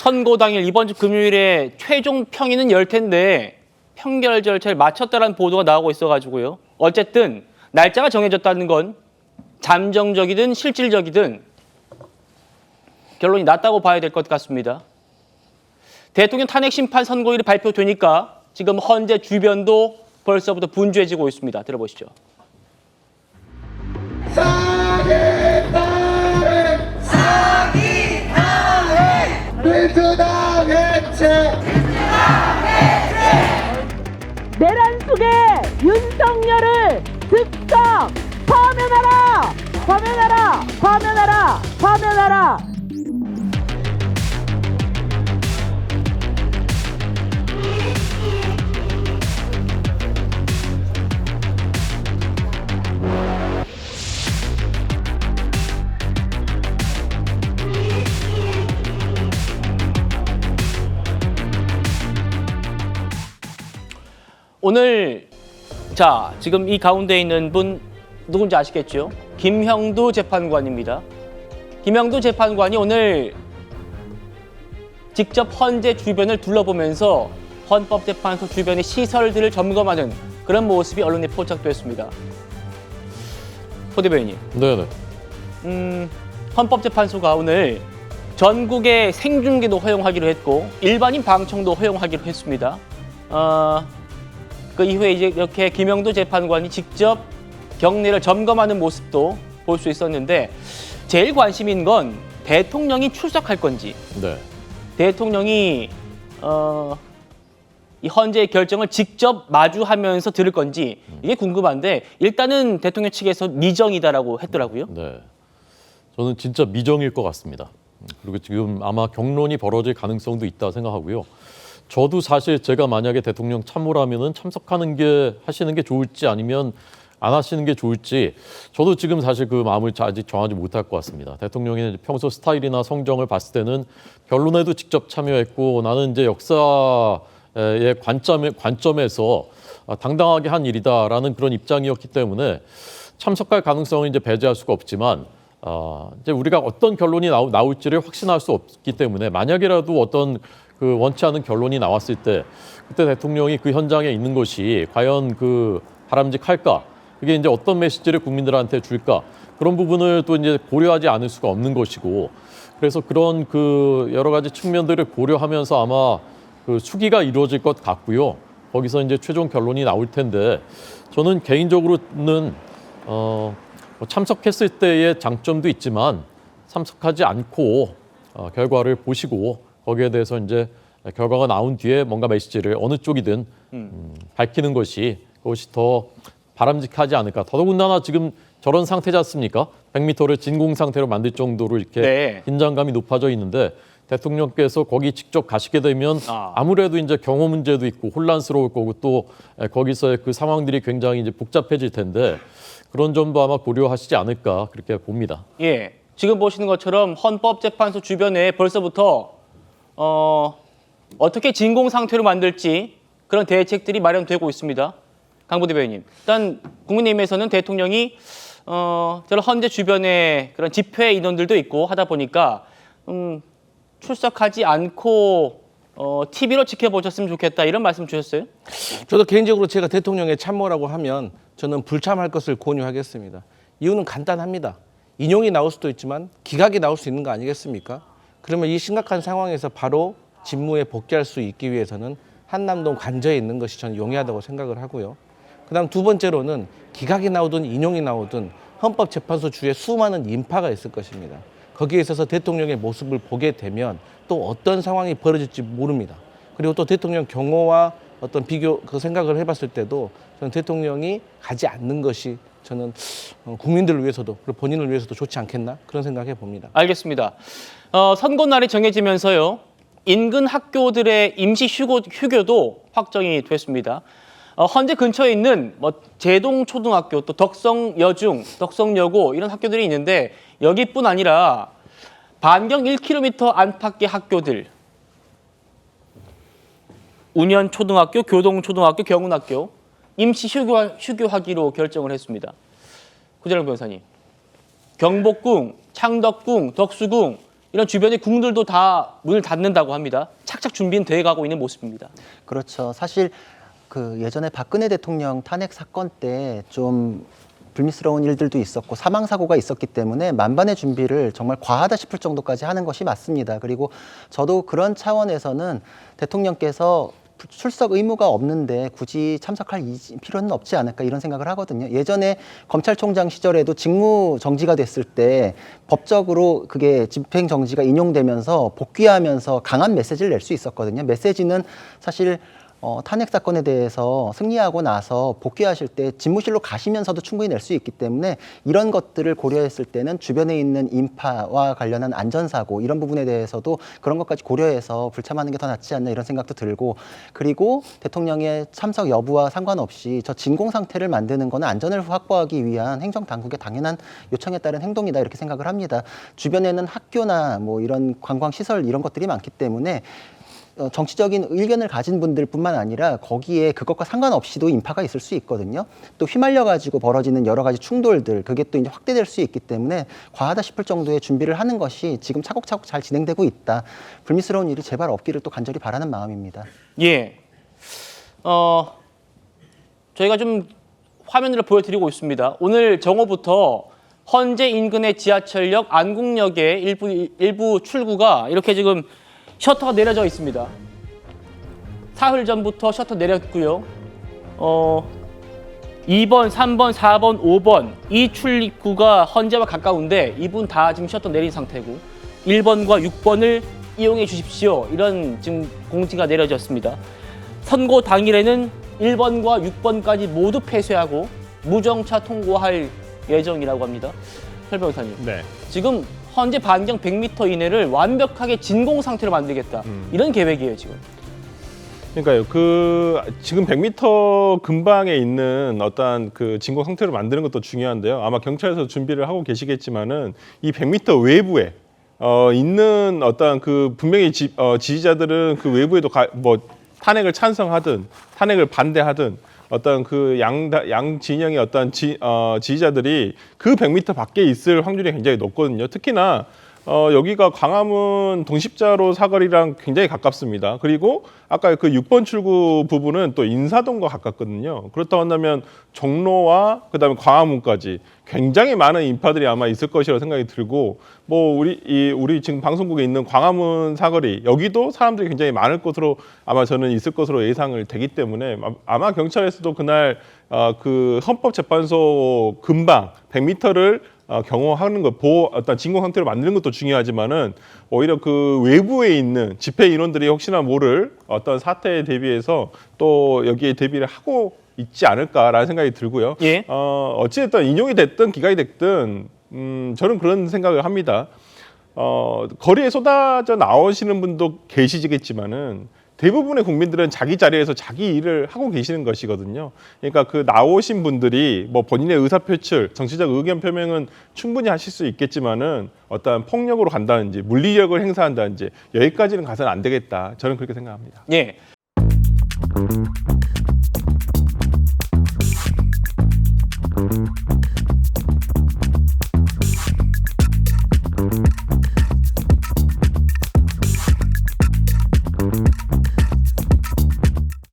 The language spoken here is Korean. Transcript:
선고 당일 이번 주 금요일에 최종 평의는 열 텐데 평결 절차를 마쳤다는 보도가 나오고 있어가지고요. 어쨌든 날짜가 정해졌다는 건 잠정적이든 실질적이든 결론이 났다고 봐야 될 것 같습니다. 대통령 탄핵 심판 선고일이 발표되니까 지금 헌재 주변도 벌써부터 분주해지고 있습니다. 들어보시죠. 내란 속에 윤석열을 즉각 파면하라! 파면하라! 파면하라! 파면하라! 오늘 지금 이 가운데 있는 분 누군지 아시겠죠? 김형두 재판관입니다. 김형두 재판관이 오늘 직접 헌재 주변을 둘러보면서 헌법재판소 주변의 시설들을 점검하는 그런 모습이 언론에 포착됐습니다. 호 대변인님. 네네. 헌법재판소가 오늘 전국의 생중계도 허용하기로 했고 일반인 방청도 허용하기로 했습니다. 그 이후에 이제 이렇게 김형두 재판관이 직접 경례를 점검하는 모습도 볼 수 있었는데 제일 관심인 건 대통령이 출석할 건지, 네. 대통령이 이 헌재의 결정을 직접 마주하면서 들을 건지 이게 궁금한데 일단은 대통령 측에서 미정이다라고 했더라고요. 네. 저는 진짜 미정일 것 같습니다. 그리고 지금 아마 경론이 벌어질 가능성도 있다 생각하고요. 저도 사실 제가 만약에 대통령 참모라면은 하시는 게 좋을지 아니면 안 하시는 게 좋을지 저도 지금 사실 그 마음을 아직 정하지 못할 것 같습니다. 대통령의 평소 스타일이나 성정을 봤을 때는 변론에도 직접 참여했고 나는 이제 역사의 관점에서 당당하게 한 일이다라는 그런 입장이었기 때문에 참석할 가능성은 이제 배제할 수가 없지만 이제 우리가 어떤 결론이 나올지를 확신할 수 없기 때문에 만약이라도 어떤 그 원치 않은 결론이 나왔을 때 그때 대통령이 그 현장에 있는 것이 과연 그 바람직할까? 그게 이제 어떤 메시지를 국민들한테 줄까? 그런 부분을 또 이제 고려하지 않을 수가 없는 것이고 그래서 그런 그 여러 가지 측면들을 고려하면서 아마 그 수기가 이루어질 것 같고요. 거기서 이제 최종 결론이 나올 텐데 저는 개인적으로는 참석했을 때의 장점도 있지만 참석하지 않고 결과를 보시고 거기에 대해서 이제 결과가 나온 뒤에 뭔가 메시지를 어느 쪽이든 밝히는 것이 그것이 더 바람직하지 않을까. 더더군다나 지금 저런 상태지 않습니까? 100m를 진공 상태로 만들 정도로 이렇게 네. 긴장감이 높아져 있는데 대통령께서 거기 직접 가시게 되면 아무래도 이제 경호 문제도 있고 혼란스러울 거고 또 거기서의 그 상황들이 굉장히 이제 복잡해질 텐데 그런 점도 아마 고려하시지 않을까 그렇게 봅니다. 예, 지금 보시는 것처럼 헌법재판소 주변에 벌써부터 어떻게 진공 상태로 만들지 그런 대책들이 마련되고 있습니다. 강보 대변인님, 일단 국민의힘에서는 대통령이 저런 헌재 주변에 그런 집회 인원들도 있고 하다 보니까 출석하지 않고 TV로 지켜보셨으면 좋겠다 이런 말씀 주셨어요? 저도 개인적으로 제가 대통령의 참모라고 하면 저는 불참할 것을 권유하겠습니다. 이유는 간단합니다. 인용이 나올 수도 있지만 기각이 나올 수 있는 거 아니겠습니까? 그러면 이 심각한 상황에서 바로 직무에 복귀할 수 있기 위해서는 한남동 관저에 있는 것이 저는 용이하다고 생각을 하고요. 그다음 두 번째로는 기각이 나오든 인용이 나오든 헌법재판소 주에 수많은 인파가 있을 것입니다. 거기에 있어서 대통령의 모습을 보게 되면 또 어떤 상황이 벌어질지 모릅니다. 그리고 또 대통령 경호와 어떤 그 생각을 해봤을 때도 저는 대통령이 가지 않는 것이 저는 국민들을 위해서도 그리고 본인을 위해서도 좋지 않겠나 그런 생각해 봅니다. 알겠습니다. 선고 날이 정해지면서요. 인근 학교들의 임시 휴교도 확정이 됐습니다. 헌재 근처에 있는 제동초등학교, 또 덕성여중, 덕성여고 이런 학교들이 있는데 여기뿐 아니라 반경 1km 안팎의 학교들, 운현초등학교, 교동초등학교, 경운학교 임시 휴교하기로 결정을 했습니다. 구자룡 변호사님, 경복궁, 창덕궁, 덕수궁 이런 주변의 궁들도 다 문을 닫는다고 합니다. 착착 준비는 돼가고 있는 모습입니다. 그렇죠. 사실 그 예전에 박근혜 대통령 탄핵 사건 때 좀 불미스러운 일들도 있었고 사망 사고가 있었기 때문에 만반의 준비를 정말 과하다 싶을 정도까지 하는 것이 맞습니다. 그리고 저도 그런 차원에서는 대통령께서 출석 의무가 없는데 굳이 참석할 필요는 없지 않을까 이런 생각을 하거든요. 예전에 검찰총장 시절에도 직무 정지가 됐을 때 법적으로 그게 집행 정지가 인용되면서 복귀하면서 강한 메시지를 낼 수 있었거든요. 메시지는 사실 탄핵 사건에 대해서 승리하고 나서 복귀하실 때 집무실로 가시면서도 충분히 낼 수 있기 때문에 이런 것들을 고려했을 때는 주변에 있는 인파와 관련한 안전사고 이런 부분에 대해서도 그런 것까지 고려해서 불참하는 게 더 낫지 않나 이런 생각도 들고 그리고 대통령의 참석 여부와 상관없이 저 진공 상태를 만드는 거는 안전을 확보하기 위한 행정당국의 당연한 요청에 따른 행동이다 이렇게 생각을 합니다. 주변에는 학교나 뭐 이런 관광시설 이런 것들이 많기 때문에 정치적인 의견을 가진 분들뿐만 아니라 거기에 그것과 상관없이도 인파가 있을 수 있거든요. 또 휘말려 가지고 벌어지는 여러 가지 충돌들 그게 또 이제 확대될 수 있기 때문에 과하다 싶을 정도의 준비를 하는 것이 지금 차곡차곡 잘 진행되고 있다. 불미스러운 일이 제발 없기를 또 간절히 바라는 마음입니다. 예. 저희가 좀 화면으로 보여드리고 있습니다. 오늘 정오부터 헌재 인근의 지하철역 안국역의 일부 출구가 이렇게 지금 셔터가 내려져 있습니다. 사흘 전부터 셔터 내렸고요. 2번, 3번, 4번, 5번 이 출입구가 헌재와 가까운데 이분 다 지금 셔터 내린 상태고 1번과 6번을 이용해 주십시오. 이런 지금 공지가 내려졌습니다. 선고 당일에는 1번과 6번까지 모두 폐쇄하고 무정차 통고할 예정이라고 합니다. 설 변호사님. 네. 지금 헌재 반경 100m 이내를 완벽하게 진공 상태로 만들겠다. 이런 계획이에요, 지금. 그러니까요. 그 지금 100m 근방에 있는 어떠한 그 진공 상태를 만드는 것도 중요한데요. 아마 경찰에서 준비를 하고 계시겠지만은 이 100m 외부에 있는 어떠한 그 분명히 지지자들은 그 외부에도 뭐 탄핵을 찬성하든 탄핵을 반대하든 어떤 그 양 진영의 어떤 지지자들이 그 100m 밖에 있을 확률이 굉장히 높거든요. 특히나 여기가 광화문 동십자로 사거리랑 굉장히 가깝습니다. 그리고 아까 그 6번 출구 부분은 또 인사동과 가깝거든요. 그렇다고 한다면 종로와 그다음에 광화문까지 굉장히 많은 인파들이 아마 있을 것이라고 생각이 들고 뭐 우리 지금 방송국에 있는 광화문 사거리 여기도 사람들이 굉장히 많을 것으로 아마 저는 있을 것으로 예상을 되기 때문에 아마 경찰에서도 그날 그 헌법재판소 근방 100m를 경호하는 것, 어떤 진공 상태로 만드는 것도 중요하지만은 오히려 그 외부에 있는 집회 인원들이 혹시나 모를 어떤 사태에 대비해서 또 여기에 대비를 하고 있지 않을까라는 생각이 들고요. 예. 어찌됐든 인용이 됐든 기각이 됐든 저는 그런 생각을 합니다. 거리에 쏟아져 나오시는 분도 계시겠지만은 대부분의 국민들은 자기 자리에서 자기 일을 하고 계시는 것이거든요. 그러니까 그 나오신 분들이 뭐 본인의 의사 표출, 정치적 의견 표명은 충분히 하실 수 있겠지만은 어떤 폭력으로 간다든지 물리력을 행사한다든지 여기까지는 가서는 안 되겠다. 저는 그렇게 생각합니다. 예.